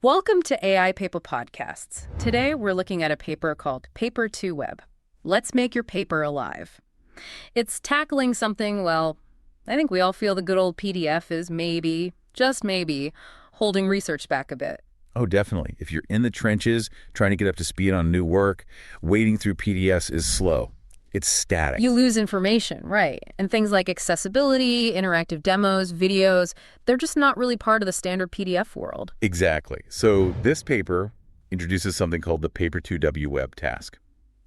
Welcome to AI Paper Podcasts. Today, we're looking at a paper called Paper2Web. Let's make your paper alive. It's tackling something, well, I think we all feel the good old PDF is maybe, just maybe, holding research back a bit. Oh, definitely. If you're in the trenches, trying to get up to speed on new work, wading through PDFs is slow. It's static. You lose information, right. And things like accessibility, interactive demos, videos, they're just not really part of the standard PDF world. Exactly. So this paper introduces something called the Paper2Web task.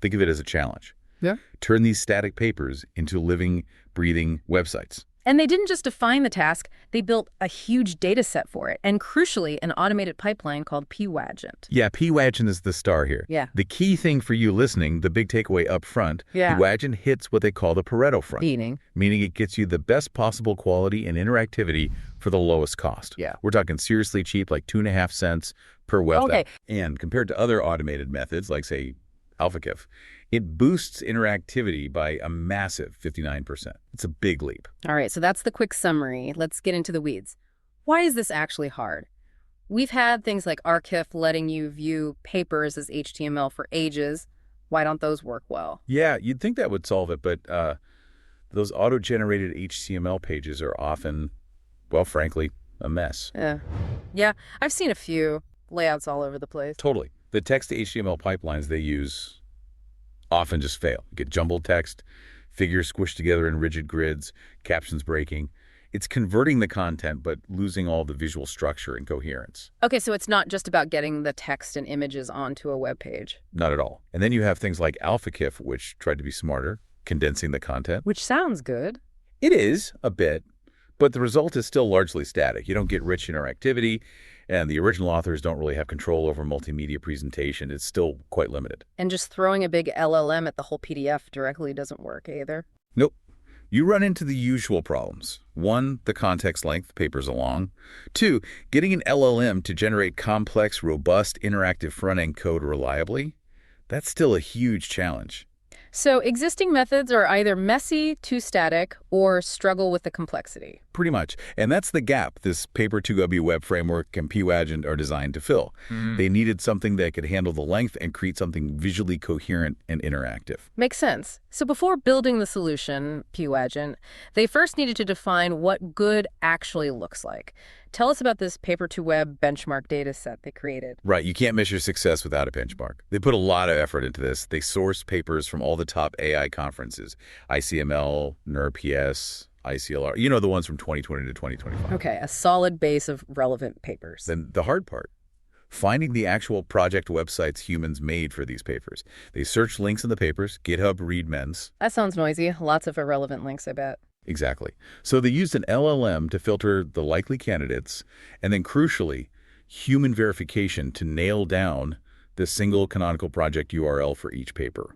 Think of it as a challenge. Yeah. Turn these static papers into living, breathing websites. And they didn't just define the task, they built a huge data set for it, and crucially, an automated pipeline called P-Wagent. Yeah, P-Wagent is the star here. Yeah. The key thing for you listening, the big takeaway up front, Yeah. P-Wagent hits what they call the Pareto front. Meaning it gets you the best possible quality and interactivity for the lowest cost. Yeah. We're talking seriously cheap, like 2.5 cents per web. Okay. And compared to other automated methods, like, say, AlphaKIF, it boosts interactivity by a massive 59%. It's a big leap. All right, so that's the quick summary. Let's get into the weeds. Why is this actually hard? We've had things like ArcIF letting you view papers as HTML for ages. Why don't those work well? Yeah, you'd think that would solve it, but those auto-generated HTML pages are often, well, frankly, a mess. Yeah, I've seen a few layouts all over the place. Totally. The text-to-HTML pipelines they use often just fail. You get jumbled text, figures squished together in rigid grids, captions breaking. It's converting the content, but losing all the visual structure and coherence. Okay, so it's not just about getting the text and images onto a web page. Not at all. And then you have things like AlphaKIF, which tried to be smarter, condensing the content. Which sounds good. It is, a bit, but the result is still largely static. You don't get rich interactivity, and the original authors don't really have control over multimedia presentation. It's still quite limited. And just throwing a big LLM at the whole PDF directly doesn't work either. Nope. You run into the usual problems. 1, the context length, papers are long. 2, getting an LLM to generate complex, robust, interactive front-end code reliably. That's still a huge challenge. So existing methods are either messy, too static, or struggle with the complexity. Pretty much. And that's the gap this Paper2Web framework and P-Wagent are designed to fill. They needed something that could handle the length and create something visually coherent and interactive. Makes sense. So before building the solution, P-Wagent, they first needed to define what good actually looks like. Tell us about this Paper2Web benchmark data set they created. Right. You can't measure success without a benchmark. They put a lot of effort into this. They sourced papers from all the top AI conferences, ICML, NeurPS, ICLR, you know, the ones from 2020 to 2025. Okay, a solid base of relevant papers. Then the hard part, finding the actual project websites humans made for these papers. They searched links in the papers, GitHub readmens. That sounds noisy. Lots of irrelevant links, I bet. Exactly. So they used an LLM to filter the likely candidates, and then crucially, human verification to nail down the single canonical project URL for each paper.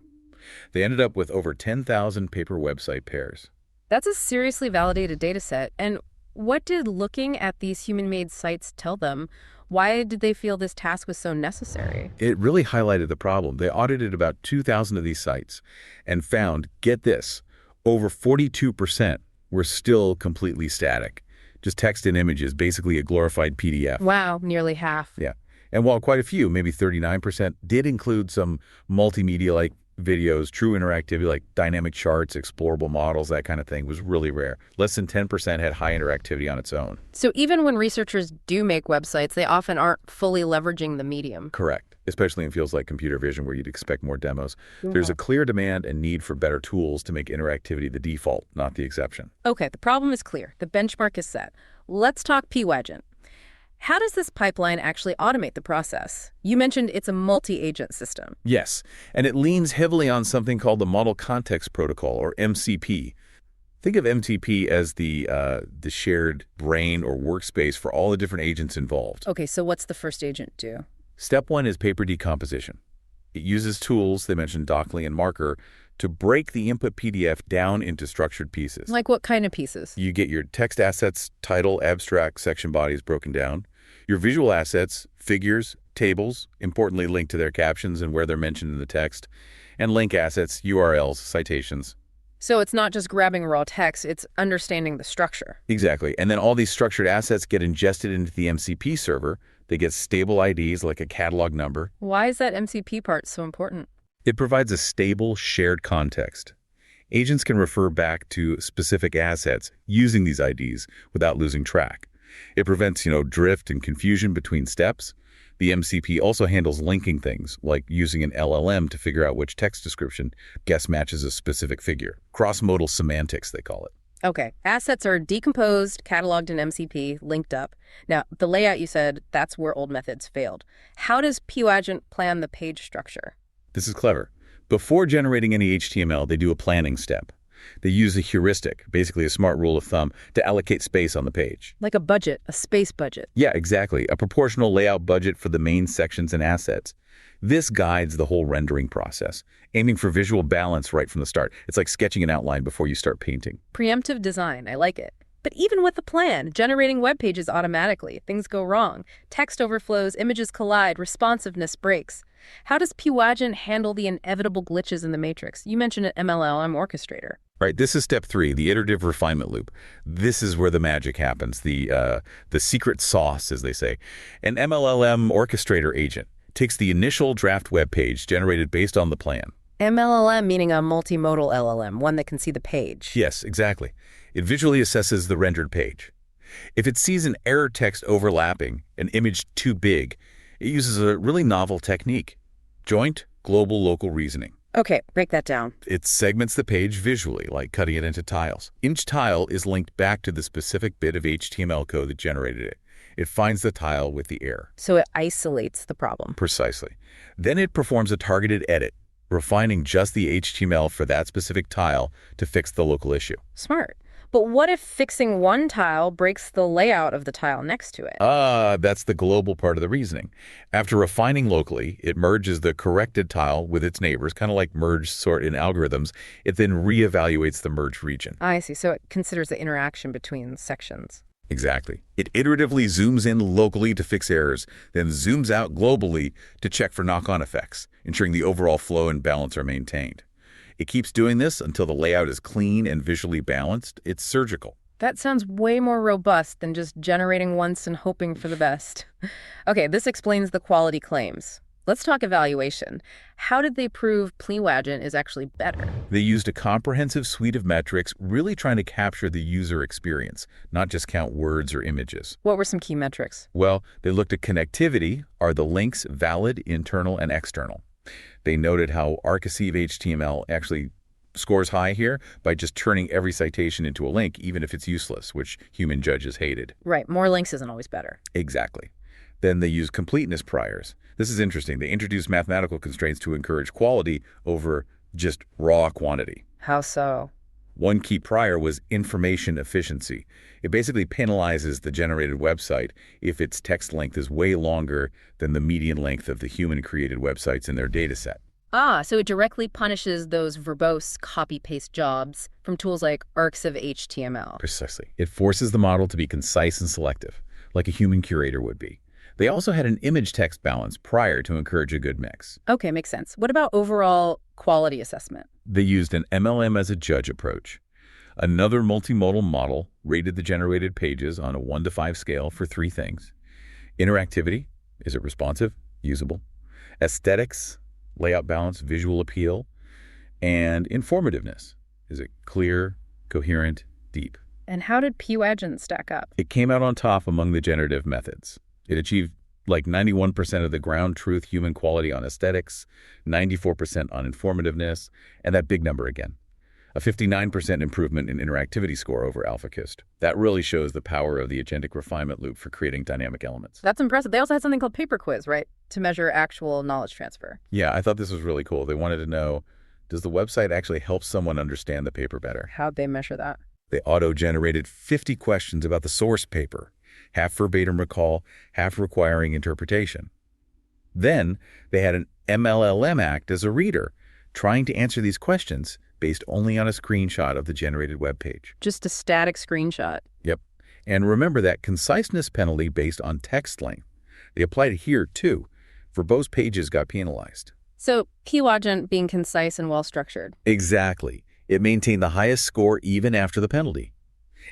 They ended up with over 10,000 paper website pairs. That's a seriously validated data set. And what did looking at these human-made sites tell them? Why did they feel this task was so necessary? It really highlighted the problem. They audited about 2,000 of these sites and found, get this, over 42% were still completely static. Just text and images, basically a glorified PDF. Wow, nearly half. Yeah. And while quite a few, maybe 39%, did include some multimedia-like videos, true interactivity, like dynamic charts, explorable models, that kind of thing, was really rare. Less than 10% had high interactivity on its own. So even when researchers do make websites, they often aren't fully leveraging the medium. Correct. Especially in fields like computer vision where you'd expect more demos. There's a clear demand and need for better tools to make interactivity the default, not the exception. Okay, the problem is clear. The benchmark is set. Let's talk P-Wagent. How does this pipeline actually automate the process? You mentioned it's a multi-agent system. Yes, and it leans heavily on something called the Model Context Protocol, or MCP. Think of MCP as the shared brain or workspace for all the different agents involved. Okay, so what's the first agent do? Step 1 is paper decomposition. It uses tools, they mentioned Dockley and Marker, to break the input PDF down into structured pieces. Like what kind of pieces? You get your text assets, title, abstract, section bodies broken down. Your visual assets, figures, tables, importantly linked to their captions and where they're mentioned in the text, and link assets, URLs, citations. So it's not just grabbing raw text, it's understanding the structure. Exactly. And then all these structured assets get ingested into the MCP server They get stable IDs like a catalog number. Why is that MCP part so important? It provides a stable, shared context. Agents can refer back to specific assets using these IDs without losing track. It prevents, drift and confusion between steps. The MCP also handles linking things, like using an LLM to figure out which text description guess matches a specific figure. Cross-modal semantics, they call it. Okay, assets are decomposed, cataloged in MCP, linked up. Now, the layout you said, that's where old methods failed. How does P-Wagent plan the page structure? This is clever. Before generating any HTML, they do a planning step. They use a heuristic, basically a smart rule of thumb, to allocate space on the page. Like a budget, a space budget. Yeah, exactly. A proportional layout budget for the main sections and assets. This guides the whole rendering process, aiming for visual balance right from the start. It's like sketching an outline before you start painting. Preemptive design, I like it. But even with the plan, generating web pages automatically, things go wrong. Text overflows, images collide, responsiveness breaks. How does P-Wagent handle the inevitable glitches in the matrix? You mentioned an MLLM orchestrator. Right, this is step 3, the iterative refinement loop. This is where the magic happens, the secret sauce, as they say. An MLLM orchestrator agent takes the initial draft web page generated based on the plan. MLLM meaning a multimodal LLM, one that can see the page. Yes, exactly. It visually assesses the rendered page. If it sees an error text overlapping, an image too big, it uses a really novel technique, joint global local reasoning. Okay, break that down. It segments the page visually, like cutting it into tiles. Each tile is linked back to the specific bit of HTML code that generated it. It finds the tile with the error. So it isolates the problem. Precisely. Then it performs a targeted edit, refining just the HTML for that specific tile to fix the local issue. Smart. But what if fixing one tile breaks the layout of the tile next to it? That's the global part of the reasoning. After refining locally, it merges the corrected tile with its neighbors, kind of like merge sort in algorithms. It then reevaluates the merged region. I see. So it considers the interaction between sections. Exactly. It iteratively zooms in locally to fix errors, then zooms out globally to check for knock-on effects, ensuring the overall flow and balance are maintained. It keeps doing this until the layout is clean and visually balanced. It's surgical. That sounds way more robust than just generating once and hoping for the best. Okay, this explains the quality claims. Let's talk evaluation. How did they prove P-Wagent is actually better? They used a comprehensive suite of metrics, really trying to capture the user experience, not just count words or images. What were some key metrics? Well, they looked at connectivity. Are the links valid, internal, and external? They noted how arcsiv HTML actually scores high here by just turning every citation into a link, even if it's useless, which human judges hated. Right, more links isn't always better. Exactly. Then they use completeness priors. This is interesting. They introduce mathematical constraints to encourage quality over just raw quantity. How so? One key prior was information efficiency. It basically penalizes the generated website if its text length is way longer than the median length of the human-created websites in their dataset. So it directly punishes those verbose copy-paste jobs from tools like arcsiv HTML. Precisely. It forces the model to be concise and selective, like a human curator would be. They also had an image-text balance prior to encourage a good mix. Okay, makes sense. What about overall quality assessment? They used an MLM as a judge approach. Another multimodal model rated the generated pages on a 1 to 5 scale for 3 things. Interactivity, is it responsive, usable? Aesthetics, layout balance, visual appeal. And informativeness, is it clear, coherent, deep? And how did P-Wagent stack up? It came out on top among the generative methods. It achieved like 91% of the ground truth human quality on aesthetics, 94% on informativeness, and that big number again, a 59% improvement in interactivity score over AlphaKist. That really shows the power of the agentic refinement loop for creating dynamic elements. That's impressive. They also had something called PaperQuiz, right? To measure actual knowledge transfer. Yeah, I thought this was really cool. They wanted to know, does the website actually help someone understand the paper better? How'd they measure that? They auto-generated 50 questions about the source paper, half verbatim recall, half requiring interpretation. Then they had an MLLM act as a reader, trying to answer these questions based only on a screenshot of the generated web page. Just a static screenshot. Yep. And remember that conciseness penalty based on text length. They applied it here, too. Verbose pages got penalized. So P-Wagent being concise and well-structured. Exactly. It maintained the highest score even after the penalty.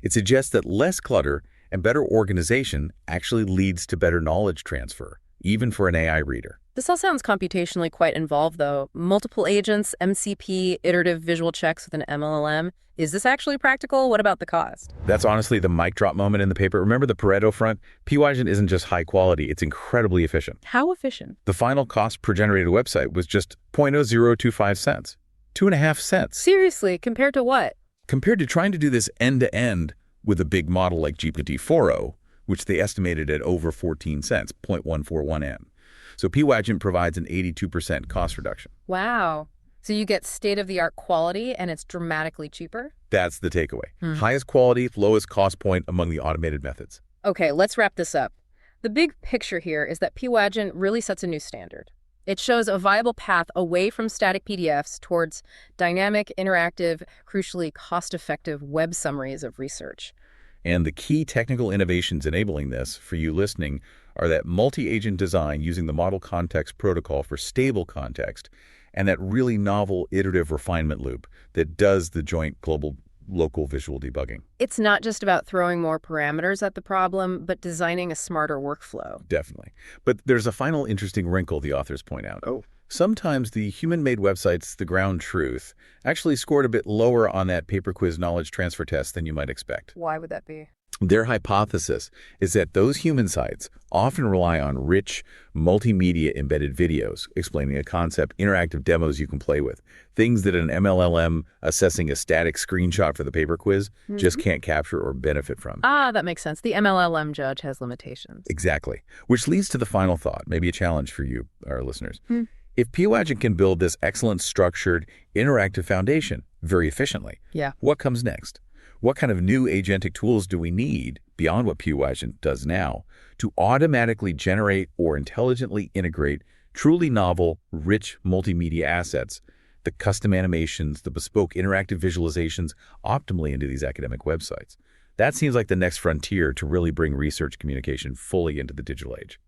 It suggests that less clutter And better organization actually leads to better knowledge transfer, even for an AI reader. This all sounds computationally quite involved, though. Multiple agents, MCP, iterative visual checks with an MLLM. Is this actually practical? What about the cost? That's honestly the mic drop moment in the paper. Remember the Pareto front? P-Wagent isn't just high quality, it's incredibly efficient. How efficient? The final cost per generated website was just 0.0025 cents. 2.5 cents. Seriously, compared to what? Compared to trying to do this end-to-end with a big model like GPT-4o, which they estimated at over 14 cents, 0.141 M. So P-Wagent provides an 82% cost reduction. Wow. So you get state-of-the-art quality and it's dramatically cheaper? That's the takeaway. Highest quality, lowest cost point among the automated methods. Okay, let's wrap this up. The big picture here is that P-Wagent really sets a new standard. It shows a viable path away from static PDFs towards dynamic, interactive, crucially cost-effective web summaries of research. And the key technical innovations enabling this, for you listening, are that multi-agent design using the Model Context Protocol for stable context, and that really novel iterative refinement loop that does the joint global local visual debugging. It's not just about throwing more parameters at the problem, but designing a smarter workflow. Definitely. But there's a final interesting wrinkle the authors point out. Sometimes the human-made websites, the ground truth, actually scored a bit lower on that PaperQuiz knowledge transfer test than you might expect. Why would that be? Their hypothesis is that those human sites often rely on rich, multimedia embedded videos explaining a concept, interactive demos you can play with, things that an MLLM assessing a static screenshot for the PaperQuiz just can't capture or benefit from. Ah, that makes sense. The MLLM judge has limitations. Exactly. Which leads to the final thought, maybe a challenge for you, our listeners. If P-Wagent can build this excellent, structured, interactive foundation very efficiently, what comes next? What kind of new agentic tools do we need, beyond what P-Wagent does now, to automatically generate or intelligently integrate truly novel, rich multimedia assets, the custom animations, the bespoke interactive visualizations, optimally into these academic websites? That seems like the next frontier to really bring research communication fully into the digital age.